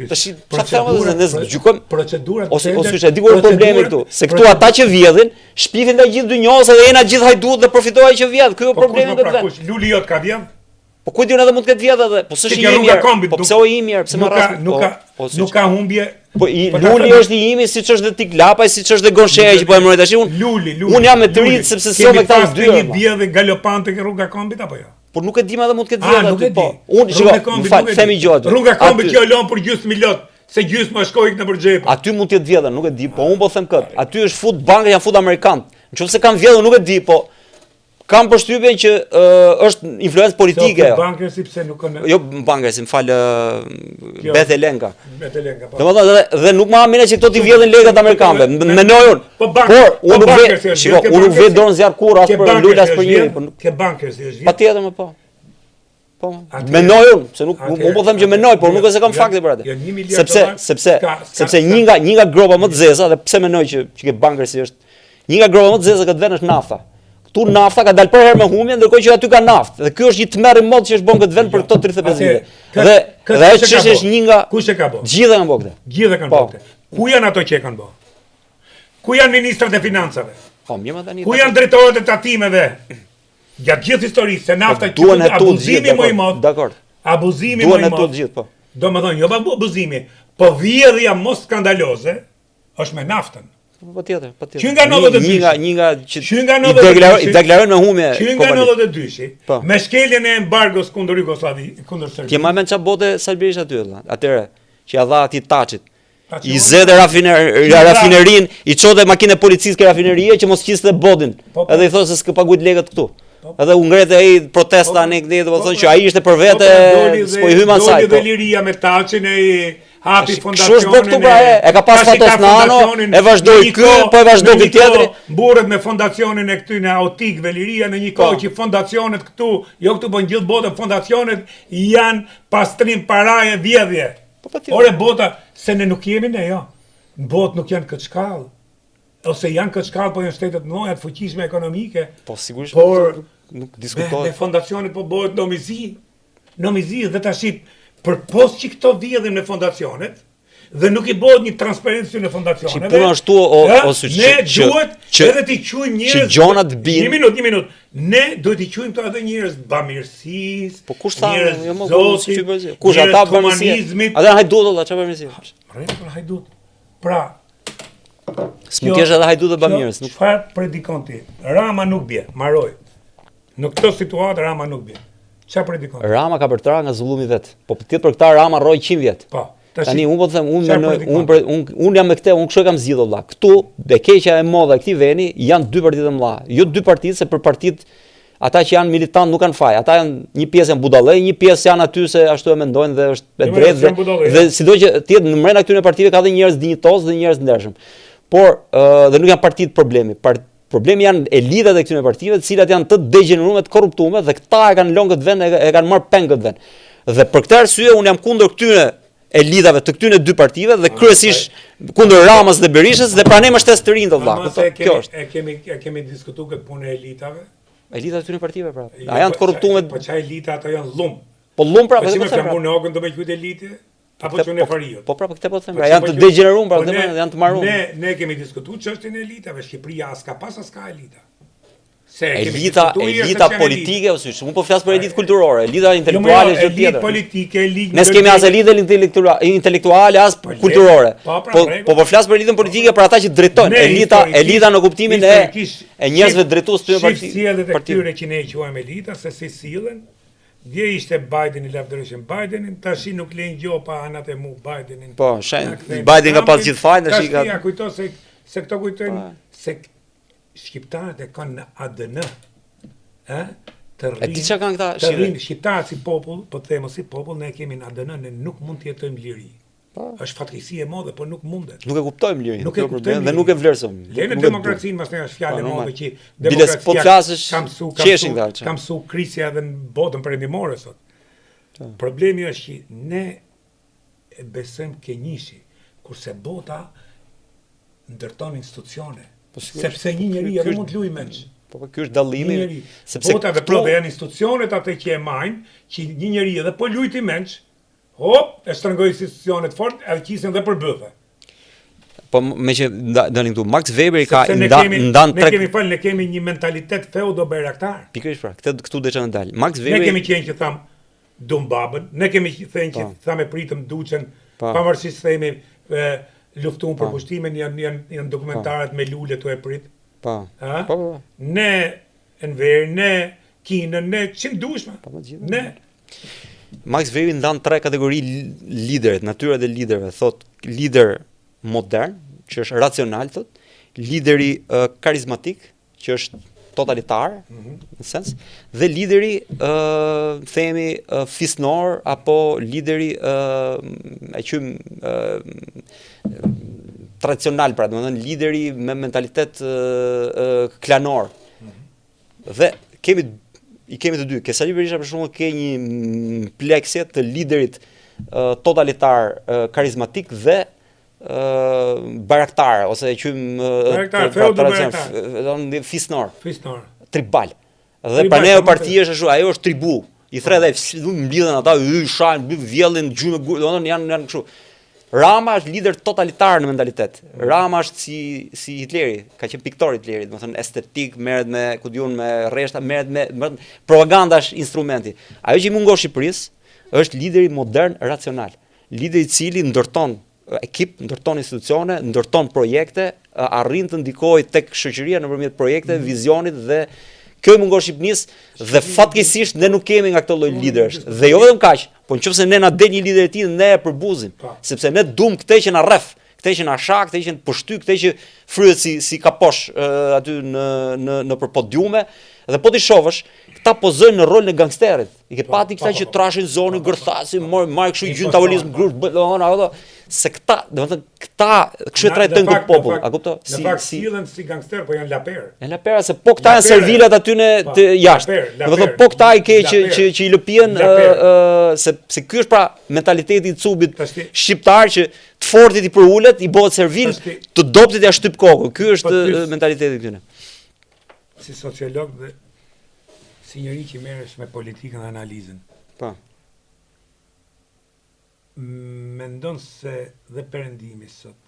S2: Tash çfarë ne gjykojmë
S1: procedura
S2: ose e di ku është problemi këtu, se këtu ata që vjedhin shpifin ndaj gjithë dynjos edhe jena gjithë hajdut dhe përfitojnë që vjedh. Ky është problemi këtë vend.
S1: Luli jot ka vjedh?
S2: Po ku diun edhe mund të ketë vjedh edhe, po s'është i mirë. Po pse o i mirë, pse më rast.
S1: Nuk ka humbje.
S2: Po Luli është i imi siç është dhe Tiklapaj, siç është dhe Gonsheja që po e mbroj tash unë jam me të rit sepse s'o me këta dy.
S1: Kemi vjedhë galopante ke rruga Kombit apo jo?
S2: Po nuk e di më edhe mund të ketë vjedhë aty po. Unë shikoj, themi gjatë.
S1: Rruga Kombit që lën për gjysmë milot, se gjysma shkoi në përgjep.
S2: Aty mund të jetë vjedhë, nuk e di, po unë po them kët. Aty është fut banka, janë fut amerikan. Nëse kanë vjedhë nuk e di, po kam përshtypjen që është influencë politike.
S1: Jo, bankër si pse nuk kanë.
S2: Jo, bankër si më fal Bethelenka.
S1: Bethelenka.
S2: Domethënë dhe nuk më amine që këto ti vjedhin lekët amerikanëve. Mendoj unë. Por unë nuk ve dorën zjarr kurrë as për lule as për njëri.
S1: Ke bankër si është.
S2: Patjetër më po. Po. Mendoj unë, se nuk unë po them që mendoj, por nuk e se kam fakte për atë. Sepse një nga gropa më të zeza dhe pse mendoj që ke bankër si është. Një nga gropa më të zeza këtë vend është nafta. Tu nafta ka dalë për herë me humje, ndërkohë që aty ka naftë. Dhe ky është një tmerr i modh që është bën këtë vend për këto 35 vite. Dhe ajo çështje është një nga
S1: kush e ka bën?
S2: Gjithë kanë bën këtë.
S1: Gjithë kanë bën këtë. Ku janë ato që e kanë bën? Ku janë ministrat e financave?
S2: Po, mirë më tani.
S1: Ku janë drejtorët e tatimeve? Gjatë gjithë historisë, se nafta
S2: është
S1: abuzimi më i madh.
S2: Dakor.
S1: Abuzimi më i madh.
S2: Duan gjithë, po.
S1: Domethënë, jo abuzimi, po vjedhja mos skandaloze është me naftën.
S2: Patjetër.
S1: Që nga 92.
S2: Një nga
S1: i
S2: deklaron me humje.
S1: Që nga 92. Me shkeljen e embargos kundër Jugosllavi, kundër Serbisë.
S2: Ti më mend çfarë bote Serbisht aty vëlla. Atëre që ja dha atij Taçit. I zëdë rafinerin, i çote makinë policisë ke rafinerie që mos qiste bodin. Edhe i thonë se s'ka paguajt lekët këtu. Edhe u ngret ai protesta ne këtë, do të thonë që ai ishte për vete, s'po i hyjm asaj.
S1: Do Liria me Taçin hapi
S2: Kështu
S1: fondacionin.
S2: është bë këtu pra, e ka pas Fatos Nano, e vazhdoi ky, po e vazhdoi ky tjetri.
S1: Burret me fondacionin e këtyre autikëve liria në një kohë që fondacionet këtu, jo këtu po në gjithë botën, fondacionet janë pastrim paraje vjedhje. Ore bota, se ne nuk jemi ne, jo. Në botë nuk janë këtë shkallë. Ose janë këtë shkallë, po janë shtetet mëdha të fuqishme ekonomike.
S2: Po sigurisht
S1: por
S2: nuk diskutohet.
S1: Me fondacionet po bëhet nomizi dhe tash për post që këto vjedhin në fondacionet dhe nuk i bëhet një transparencë në fondacioneve.
S2: Puna ashtu o syç
S1: ne duhet edhe t'i quajmë njerëz.
S2: Që gjonat bin.
S1: Një minutë. Ne duhet t'i quajmë këto edhe njerëz bamirësisë.
S2: Po kush tha? Jo më zotit. Kush ata bamirësi? Ata hajdut valla, çfarë bamirësi?
S1: Rregull hajdut. Pra,
S2: s'mund të jesh edhe hajdut dhe bamirës.
S1: Çfarë predikon ti? Rama nuk bie, maroj. Në këtë situatë Rama nuk bie. Çfarë predikon?
S2: Rama ka përtra nga zullumi vet. Po tjetër për këtë Rama rroi 100 vjet.
S1: Po.
S2: Tani unë po të them, unë jam me këtë, unë kështu kam zgjidhur valla. Këtu e keqja e modha e këtij veni janë dy partitë të mëdha. Jo dy partitë, se për partitë ata që janë militant nuk kanë faj. Ata janë një pjesë janë budallë, një pjesë janë aty se ashtu e mendojnë dhe është e drejtë dhe sido që tjetër në brenda këtyre partive ka dhe njerëz dinjitoz dhe njerëz ndershëm. Por dhe nuk janë partitë problemi. Problemi janë elitat e këtyre partive, të cilat janë të degeneruar, të korruptuar dhe këta e kanë lënë këtë vend, e kanë marrë peng këtë vend. Dhe për këtë arsye unë jam kundër këtyre elitave të këtyre dy partive dhe kryesisht kundër Ramës dhe Berishës dhe pranem shtesë të rinj të vëlla. Kjo është.
S1: E kemi diskutuar këtë punë e elitave.
S2: Elitat e këtyre partive pra. A janë të korruptuar?
S1: Po çaj elita ato janë llumë.
S2: Po llumë pra,
S1: vetëm pra. Po në okën do me qytet elite. Apo që në fariot.
S2: Po pra, po këtë po të them, janë të degeneruar pra, janë të marruar.
S1: Ne kemi diskutuar çështjen e elitave, Shqipëria as ka pas as ka elita.
S2: Elita politike ose unë po flas për elitë kulturore, elita intelektuale është gjë tjetër.
S1: Elitë politike, elitë.
S2: Ne s'kemi as elitë intelektuale as kulturore. Po flas për elitën politike për ata që drejtojnë. Elita në kuptimin e njerëzve drejtues të
S1: partive. Këtyre që ne i quajmë elita, se si sillen. Dje ishte Biden i lavdërishëm Bidenin, tash nuk lejnë gjo pa anat e mu Bidenin.
S2: Po, Biden ka pas gjithë fajin,
S1: tash ka. Tash kujto se këto kujtojnë se shqiptarët e kanë në ADN. Të
S2: rrinë
S1: shqiptarët si popull, po të themo si popull, ne kemi në ADN, ne nuk mund të jetojmë liri. Është fatkeqësi e madhe, por nuk mundet.
S2: Nuk e kuptojmë lirin, dhe nuk e vlerësojmë.
S1: Lene demokracinë, mas ne është fjalë e madhe që demokracia ka mësu krisja edhe në botën perëndimore sot. Problemi është që ne e besojmë kenjishi, kurse bota ndërton institucione. Sepse një njeri edhe mund të luajë mend.
S2: Po ky është dallimi,
S1: sepse bota veprove janë institucionet atë që e majnë, që një njeri edhe po luajti mend. Hop, e shtrëngoj institucionet fort, edhe qisin dhe për bëfe.
S2: Po me që dalim këtu, Max Weber ka
S1: ne kemi një mentalitet feudo bayraktar.
S2: Pikërisht pra, këtu do të ndal. Max Weber
S1: ne kemi qenë që tham dum babën, ne kemi thënë që thamë pritëm duçen, pavarësisht themi luftuam për kushtimin, janë dokumentaret me lule tu e prit.
S2: Po.
S1: Ne Enver, ne Kinën, ne çim dushme. Ne
S2: Max Weber ndan tre kategori liderët, natyra dhe liderëve, thot lider modern, që është racional, thot, lideri karizmatik, që është totalitar, në sens, dhe lideri themi fisnor apo lideri e quajmë tradicional, pra, domethënë lideri me mentalitet klanor. Dhe i kemi të dy. Kesali Berisha për shembull ka një pleksje të liderit totalitar, karizmatik dhe bayraktar ose e quajmë fisnor. Tribal. Dhe praneu partia është ashtu, ajo është tribu. I thre dhe mblidhen ata, shajnë, vjellin gjumë, domethënë janë kështu. Rama është lider totalitar në mentalitet. Rama është si Hitleri, ka qenë piktor Hitleri, domethënë estetik, merret me, ku diun, me rreshta, merret me propaganda është instrumenti. Ajo që i mungon Shqipërisë është lideri modern racional. Lideri i cili ndërton ekip, ndërton institucione, ndërton projekte, arrin të ndikojë tek shoqëria nëpërmjet projekteve, vizionit dhe kjo i mungon Shqipërisë dhe fatkeqësisht ne nuk kemi nga këto lloj liderësh. Dhe jo vetëm kaq, po nëse ne na del një lider i tillë, ne e përbuzim, sepse ne duam këtë që na rreth, këtë që na shak, këtë që poshty, këtë që fryhet si kaposh aty në podiume dhe po ti shohësh, këta pozojnë në rolin e gangsterit. I ke pati këta që trashin zonën, gërthasin, marrin kështu gjyn tavolizëm, grup, ato se këta, kështu e trajtojnë këtë popull, a kupton?
S1: Në fakt sillen si gangster, po janë laper.
S2: Janë lapera se po këta janë servilat aty në jashtë. Do të thotë po këta i keq që i lëpien se ky është pra mentaliteti i cubit shqiptar që të fortit i përulet, i bëhet servil, të dobtit ja shtyp kokën. Ky është mentaliteti këtyre.
S1: Si sociolog dhe si njëri që merresh me politikën dhe analizën.
S2: Po.
S1: Mendon se dhe perëndimi sot,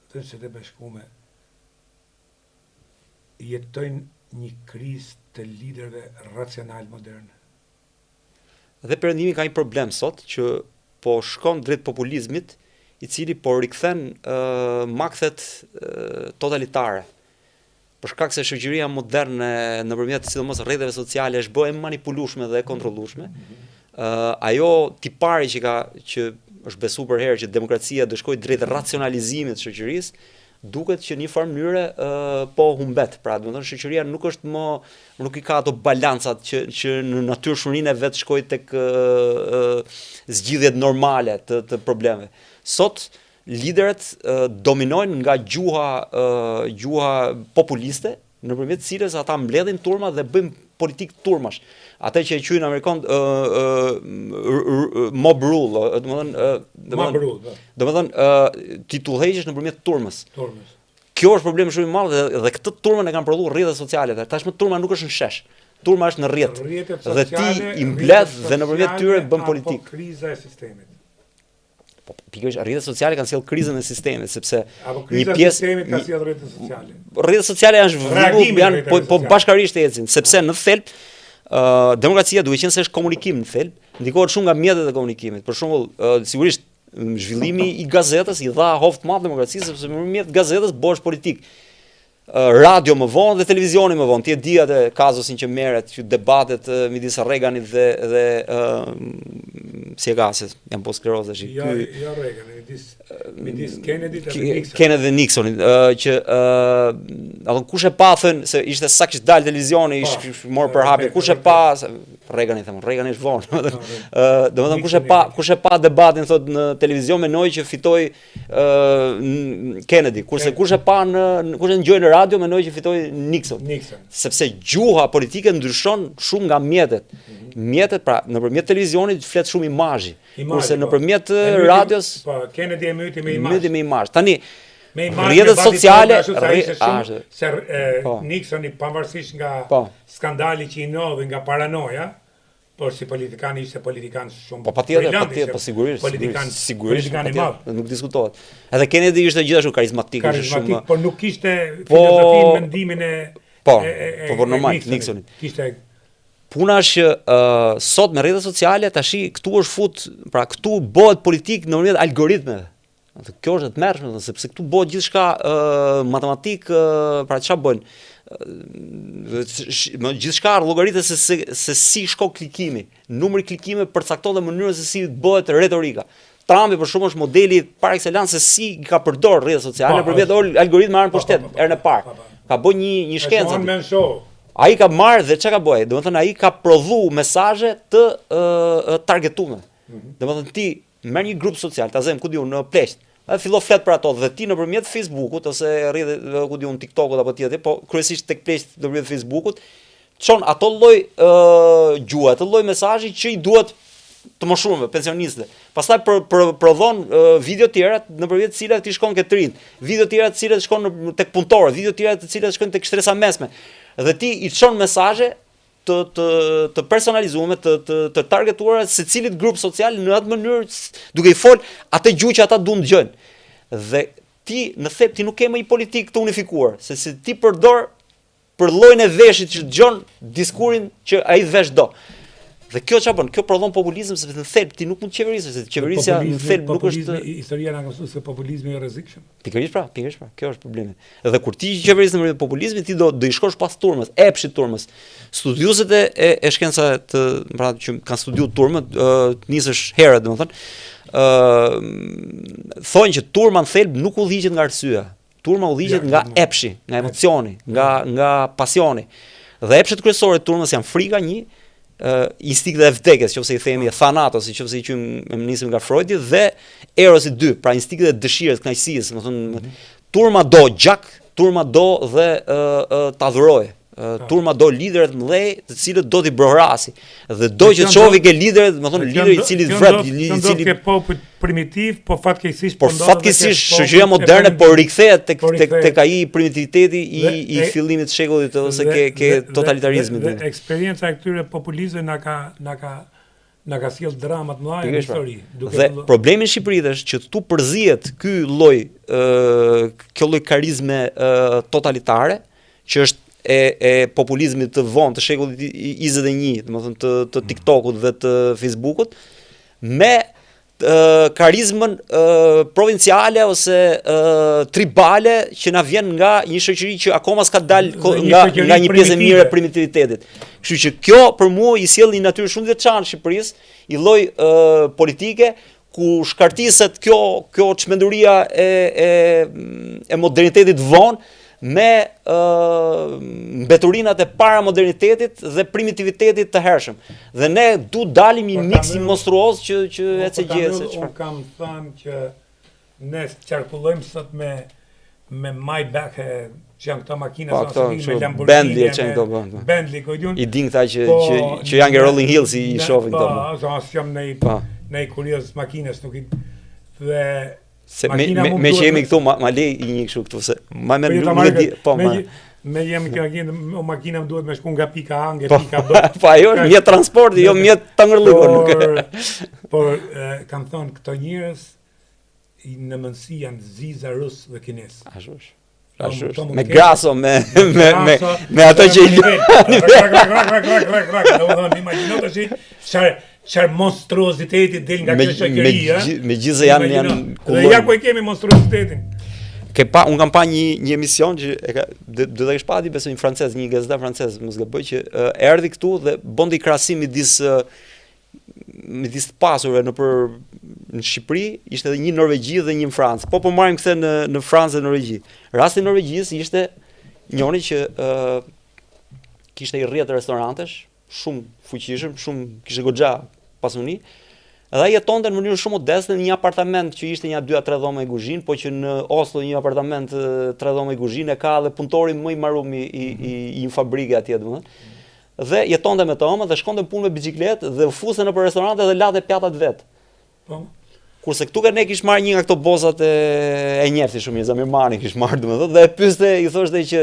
S1: të Shtetet Bashkuara jetojnë një krizë të liderëve racional modern.
S2: Dhe perëndimi ka një problem sot që po shkon drejt populizmit, i cili po rikthen makthet totalitare. Për shkak se shoqëria moderne nëpërmjet sidomos rrjeteve sociale është bërë e manipulueshme dhe e kontrollueshme. Ajo tipari që është besu për herë që demokracia do shkojë drejt racionalizimit të shoqërisë, duket që në një farë mënyre po humbet. Pra, domethënë shoqëria nuk i ka ato balancat që në natyrshmërinë e vet shkojë tek zgjidhjet normale të problemeve. Sot liderët dominojnë nga gjuha populiste, nëpërmjet cilës ata mbledhin turma dhe bëjnë politik turmash. Atë që e quajnë amerikan mob rule, domethënë titullheqësh nëpërmjet turmës. Kjo është problem shumë i madh dhe këtë turmën e kanë prodhuar rrjetet sociale. Tashmë turma nuk është në shesh. Turma është në rrjet. Dhe ti i mbledh dhe nëpërmjet tyre bën politik.
S1: Kriza e sistemit.
S2: Pikërisht rrjetet sociale kanë sjellë krizën e sistemit sepse
S1: një pjesë e sistemit ka sjellë rrjetet sociale.
S2: Rrjetet sociale janë po bashkarisht ecin, sepse në thelb demokracia duhet qenë se është komunikim në thelb, ndikohet shumë nga mjetet e komunikimit. Për shembull, sigurisht zhvillimi i gazetës i dha hovt madh demokracisë sepse nëpërmjet gazetës bëhesh politik. Radio më vonë dhe televizioni më vonë. Ti e di atë kazusin që merret, që debatet midis Reaganit dhe si e ka se janë po skleroza që
S1: jo Reaganit, midis Kennedy
S2: dhe Nixonit, që ato kush e pa thën se ishte sa kishte dalë televizioni, ishte morë për hapje, kush e pa Reagani them, Reagani është vonë. Domethënë kush e pa debatin thot në televizion menoi që fitoi Kennedy, kurse kush e ngjoi në radio menoi që fitoi Nixon. Sepse gjuha politike ndryshon shumë nga mjetet. Mjetet pra nëpërmjet televizionit flet shumë imazhi, kurse nëpërmjet radios
S1: Kennedy e myti me
S2: imazh. Tani
S1: rrjetet sociale se Nixoni pavarësisht nga skandali që i nodhi nga paranoja, por si politikan ishte politikan shumë.
S2: Po patjetër, po sigurisht. Nuk diskutohet. Edhe Kennedy ishte gjithashtu karizmatik,
S1: shumë, por nuk kishte filozofinë, mendimin e
S2: normal Nixonit.
S1: Kishte
S2: puna është sot me rrjetet sociale tashi këtu është fut, pra këtu bëhet politik nëpërmjet algoritmeve. Kjo është e tmerrshme sepse këtu bëhet gjithçka matematik, pra çfarë bëjnë? Gjithçka llogaritet se si shko klikimi. Numri klikime përcakton dhe mënyrën se si bëhet retorika. Trumpi për shkak është modeli par excellence se si ka përdor rrjetet sociale nëpërmjet algoritmave marrën pushtet herën e parë. Ka bën një shkencë. Ai ka marrë dhe çka ka bëj? Domethënë ai ka prodhu mesazhe të targetuara. Domethënë ti merr një grup social, ta zëm ku diun në pleqt. Ai fillo flet për ato dhe ti nëpërmjet Facebookut ose rrjetet ku diun TikTokut apo tjetër, po kryesisht tek pleqt nëpërmjet Facebookut, çon ato lloj gjuha, ato lloj mesazhi që i duhet të moshuarve, pensionistëve. Pastaj prodhon video të tjera nëpërmjet të cilat ti shkon ke të rinj, video të tjera të cilat shkon tek punëtorët, video të tjera të cilat shkojnë tek shtresa mesme. Dhe ti i çon mesazhe të personalizuar, të targetuara secilit grup social në atë mënyrë duke i fol atë gjuhë që ata duan dëgjojnë. Dhe ti në thelb ti nuk ke më një politikë të unifikuar, se si ti përdor për llojin e veshit që dëgjon diskurin që ai vesh do. Dhe kjo çfarë bën? Kjo prodhon populizëm sepse në thelb ti nuk mund të qeverisësh, se qeverisja në thelb nuk është.
S1: Historia na ka mësuar se populizmi është rrezikshëm.
S2: Pikërisht pra, kjo është problemi. Dhe kur ti qeveris nëpërmjet populizmit, ti do i shkosh pas turmës, epshit turmës. Studiuesit e shkencave pra që kanë studiuar turmët, nisësh herët, domethënë, thonë që turma në thelb nuk udhëhiqet nga arsyeja. Turma udhëhiqet nga epshi, nga emocioni, nga pasioni. Dhe epshet kryesore të turmës janë frika një, instinktet e vdekjes, nëse i themi Thanatos, nëse i quajmë nisim nga Freudi, dhe Erosi 2, pra instinktet e dëshirës, kënaqësisë, domethënë turma do gjak, turma do dhe ta adhuroje. Turma do lideret mëdhej, të cilët do t'i brohrasi. Dhe do që çovi ke lideret, domethënë lideri i cili vret, i cili
S1: ke popull primitiv, po fatkeqësisht
S2: shoqëria moderne po rikthehet tek ai primitiviteti i fillimit të shekullit ose ke totalitarizmit.
S1: Dhe eksperienca e këtyre populistëve na ka sjell drama të mëdha në histori.
S2: Dhe problemi në Shqipëri është që tu përzihet kjo lloj karizme totalitare, që është e populizmit të vonë të shekullit 21, domethënë të TikTokut dhe të Facebookut, me karizmën provinciale ose tribale që na vjen nga një shoqëri që akoma s'ka dalë nga një pjesë e mirë e primitivitetit. Kështu që kjo për mua i sjell një natyrë shumë të veçantë Shqipërisë, i lloj politike ku shkartiset kjo çmenduria e modernitetit vonë me mbeturinat e para modernitetit dhe primitivitetit të hershëm. Dhe ne du dalim një miks i monstruoz që ecë gjese.
S1: Unë kam thënë që ne qarkullojmë sot me Maybach, që janë këto makina me Lamborghini, Bentley,
S2: i din këta që janë nga Rolling Hills i shohin këto.
S1: Po, asë jam në i kurios makines, nuk i... Dhe...
S2: Se me që jemi këtu, ma lej i një kështu këtu, se ma me nuk e di, po ma...
S1: Me jemi këtu, makina më duhet me shku nga pika A, nga pika B.
S2: Pa jo, mjetë transporti, jo mjetë të ngërlluar.
S1: Por, kam thonë, këto njërës në mënsi janë ziza rusë dhe kines.
S2: Ashtush. Me graso, me ato që i
S1: Qarë monstruoziteti del nga kjo shoqëria.
S2: Me gjithë janë
S1: kullon. Dhe ja ku e kemi monstruozitetin.
S2: Unë kam pa një emision që do të kesh pati besoj një francez, një gazetar francez, mos gaboj, që erdhi këtu dhe bondi krahasim midis të pasurve në Shqipëri, ishte edhe një Norvegji dhe një në Francë. Po marrim kthe në Francë dhe Norvegji. Rasti i Norvegjisë ishte njëri që kishte i rrjetë restorantesh, shumë fuqishëm, kishte goxha pasuni. Edhe ai jetonte në mënyrë shumë modeste në një apartament që ishte një 2-3 dhoma i kuzhinë, po që në Oslo një apartament 3 dhoma i kuzhinë ka edhe punëtori më i marum i një fabrike atje, domethënë. Dhe jetonte me të ëmbë dhe shkonte në punë me biçikletë dhe u fuste nëpër restorante dhe late pjatat vet.
S1: Po.
S2: Kurse këtu ne kish marrë një nga këto bozat e njefti shumë, Zamir Mani kish marrë domethënë dhe e pyeste, i thoshte që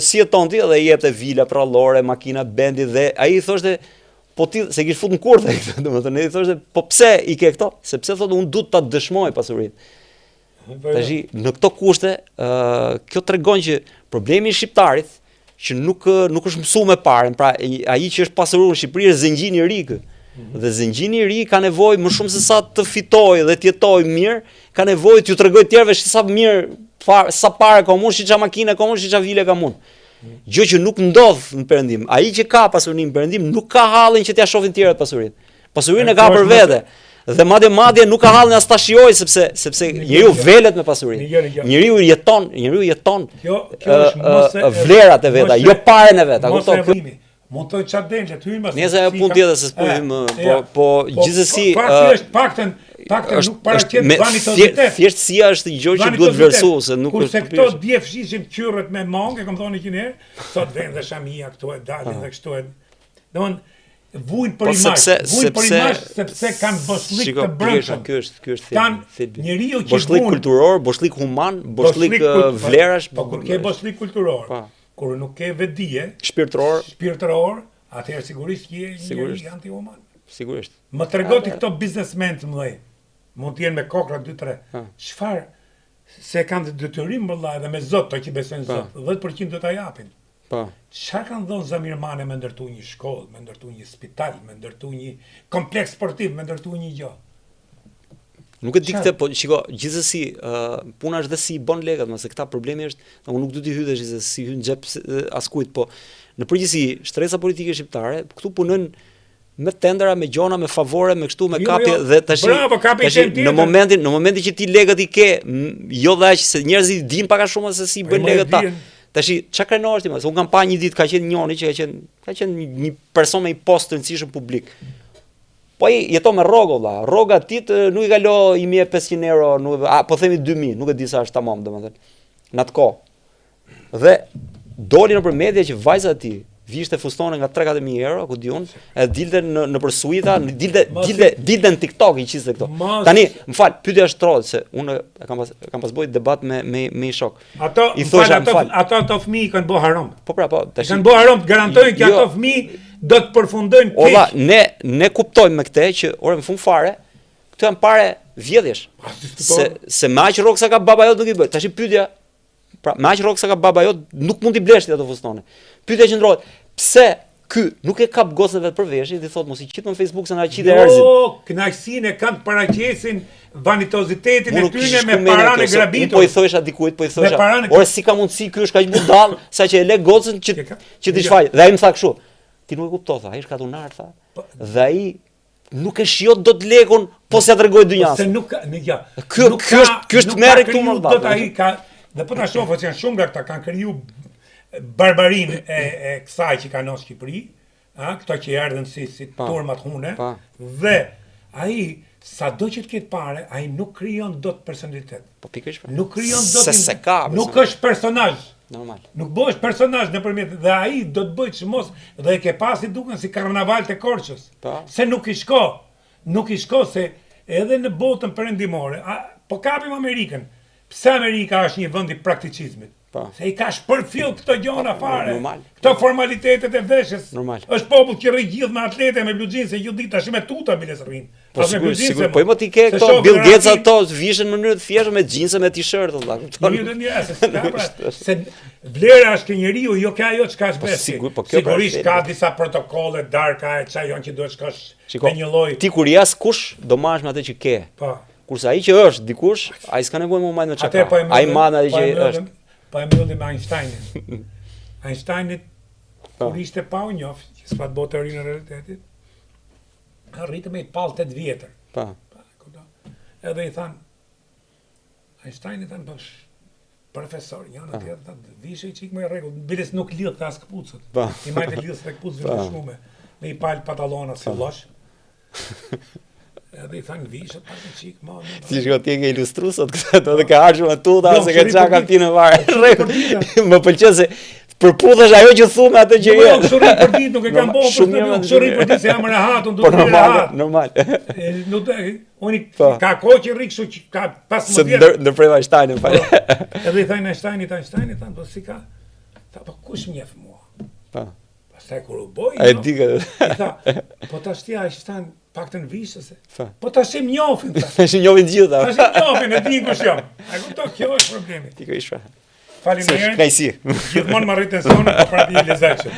S2: si jeton ti dhe i jepte vila prallore, makina Bentley dhe ai i thoshte po ti se kish fut në kurth ai, domethënë i thoshte po pse i ke këto? Sepse thotë unë duhet ta dëshmoj pasurinë. Tash në këto kushte kjo tregon që problemi i shqiptarit që nuk është mësuar me parën, pra ai që është pasuruar në Shqipëri është zengjini i ri kë. Dhe zengjini i ri ka nevojë më shumë se sa të fitojë dhe të jetojë mirë, ka nevojë t'ju tregojë tjerëve sa mirë sa parë ka mund, si ça makinë ka mund, si ça vile ka mund. Gjë që nuk ndodh në Perëndim. Ai që ka pasurinë në Perëndim nuk ka hallin që t'ia shohin tjerët pasurinë. Pasurinë e ka për vete. Dhe madje nuk ka hallin as ta shijoj sepse njeriu velet me pasurinë. Njeriu jeton vlerat e veta, jo parën e vet. A kupton?
S1: Montoj çat dente, ty më.
S2: Nëse ajo punë tjetër se s'pyem, po gjithsesi
S1: është paktën nuk paraqet vanitozitet.
S2: Thjeshtësia është një gjë që duhet vlerësuar se nuk
S1: është. Kurse këto dje fshisin qyrret me mangë, kam thonë 100 herë, sot vjen dhe shamia këtu e dalin dhe kështu e. Domthon vujn për imazh, sepse kanë boshlik të brendshëm.
S2: Ky është
S1: njeriu që
S2: boshlik kulturor, boshlik human, boshlik vlerash,
S1: po kur ke boshlik kulturor, kur nuk ke vetdije
S2: shpirtëror,
S1: atëherë sigurisht je një antihuman.
S2: Sigurisht.
S1: Më tregoti këto biznesmen të mëdhenj. Mund të jenë me kokra 2-3. Çfarë se kanë detyrim vëllai dhe me Zot to që besojnë Zot, 10% do ta japin.
S2: Po.
S1: Çfarë kanë dhënë Zamir Mane me ndërtu një shkollë, me ndërtu një spital, me ndërtu një kompleks sportiv, me ndërtu një gjë.
S2: Nuk e di këtë, po shiko, gjithsesi puna është dhe si i bën lekët, mëse këta problemi është, unë nuk do t'i hyesh se si hyn xhep askujt, po në përgjithësi shtresa politike shqiptare këtu punojnë me tendera, me gjona, me favore, me kështu, me kapje dhe tash në momentin që ti lekët i ke, jo dhe aq se njerëzit dinë pak a shumë se si bën lekët ta. Tash çka krenohesh ti më? Unë kam pa një ditë ka qenë njëri që ka qenë një person me një post të rëndësishëm publik. Po ai jeton me rrogë valla. Rroga e tij nuk i kalo 1500 euro, po themi 2000, nuk e di sa është tamam domethënë. Në atë kohë. Dhe doli nëpër media që vajza e tij vishte fustone nga 3-4.000 euro, ku diun, e dilte në përsuita, dilte në TikTok i qiste këto. Tani, më fal, pyetja është trodh se unë kam pas bëj debat me shok.
S1: Ato fëmijë kanë bë haram.
S2: Po pra, po, tash.
S1: Kanë bë haram, garantojnë që ato fëmijë do të përfundojnë keq.
S2: Olla, ne kuptojmë me këtë që ore në fund fare, këto janë pare vjedhjesh. Se me aq rrok sa ka baba jot nuk i bëj. Tash pyetja, pra, me aq rrok sa ka baba jot nuk mund t'i blesh ti ato fustone. Pyetja që ndrohet, pse ky nuk e kap gocën vetë për veshin dhe thotë mos i qit në Facebook se na qitë erzin.
S1: Jo, kënaqësinë e kanë të paraqesin vanitozitetin e tyre me paranë e grabitur.
S2: Po i thosha dikujt, po i thosha. Ore si ka mundësi ky është kaq budall sa që e le gocën që ti shfaq. Dhe ai më tha kështu. Ti nuk e kupton tha, ai është katunar tha. Dhe ai nuk e shijon dot lekun po s'ia tregoj dynjas.
S1: Se nuk ja.
S2: Ky është merri këtu më
S1: dot ai ka dhe po ta shoh që janë shumë nga këta kanë kriju barbarinë e kësaj që ka në Shqipëri, këto që erdhën si turmat hune, dhe ai sado që të ketë pare, ai nuk krijon dot personalitet.
S2: Po pikërisht.
S1: Nuk krijon dot. Nuk është personazh.
S2: Normal.
S1: Nuk bëhesh personazh nëpërmjet dhe ai do të bëhet çmos dhe e ke pasi duken si karnaval të Korçës. Se nuk i shko se edhe në botën perëndimore, po kapim Amerikën. Pse Amerika është një vend i prakticizmit? Se i ka shpërfill këto gjona fare. Këto formalitetet e veshjes. Është popull që rri gjithë me atlete me bluxhin se gjithë ditë tash me tuta biles rrin.
S2: Po sigurisht, po më ti ke këto Bill Gates ato vishen në mënyrë të thjeshtë me xhinse me t-shirt valla.
S1: Se vlera është ke njeriu, jo ke ajo çka është besi. Sigurisht ka disa protokolle darka e çaj janë që duhet shkosh me një lloj.
S2: Ti kur jas kush do marrësh me atë që ke.
S1: Po.
S2: Kurse ai që është dikush, ai s'ka nevojë më marrë me çka. Ai marr atë që është.
S1: Po e mbyllim me Einsteinin. Einsteinit, kur ishte pa u njoft, që s'pat bo teorinë e realitetit, arritëm me i pal 8 vjetër. Edhe i thanë, Einsteinit thanë, profesor, janë atje, vishe i qikë me regull, biles nuk lidhë të as këpucët. I majtë lidhë të këpucët në shume, me i palë patalona si losh. Edhe i thanë vishët, pa të qikë, ma...
S2: Si shko ti ke ilustru sot këtë, dhe ka arshë më tuta, ose ka qa ka ti në varë. Më pëlqen se përpudhesh ajo që thume atë që je.
S1: Nuk shurri për ditë, nuk e kam bo, nuk shurri për ditë se jam rehat, unë duke rehat.
S2: Normal.
S1: Unë ka ko që rikë, që ka pas më
S2: vjetë. Se ndërprejma Einsteinin, fare.
S1: Edhe i thajnë Einsteinit, thanë, po si ka, po kush mjef mua? Pastaj kur u boj,
S2: a e di ka.
S1: I tha, po ta shtja Einstein, pak të në vishëse. Po ta shim njofin.
S2: Ta shim njofin gjitha.
S1: Ta shim njofin, e din kush jam. A kupto, kjo është problemi.
S2: Ti ka ishra.
S1: Faleminderit.
S2: Knajsi.
S1: Gjithmonë më rritën sonë, po prapë i lezetshëm.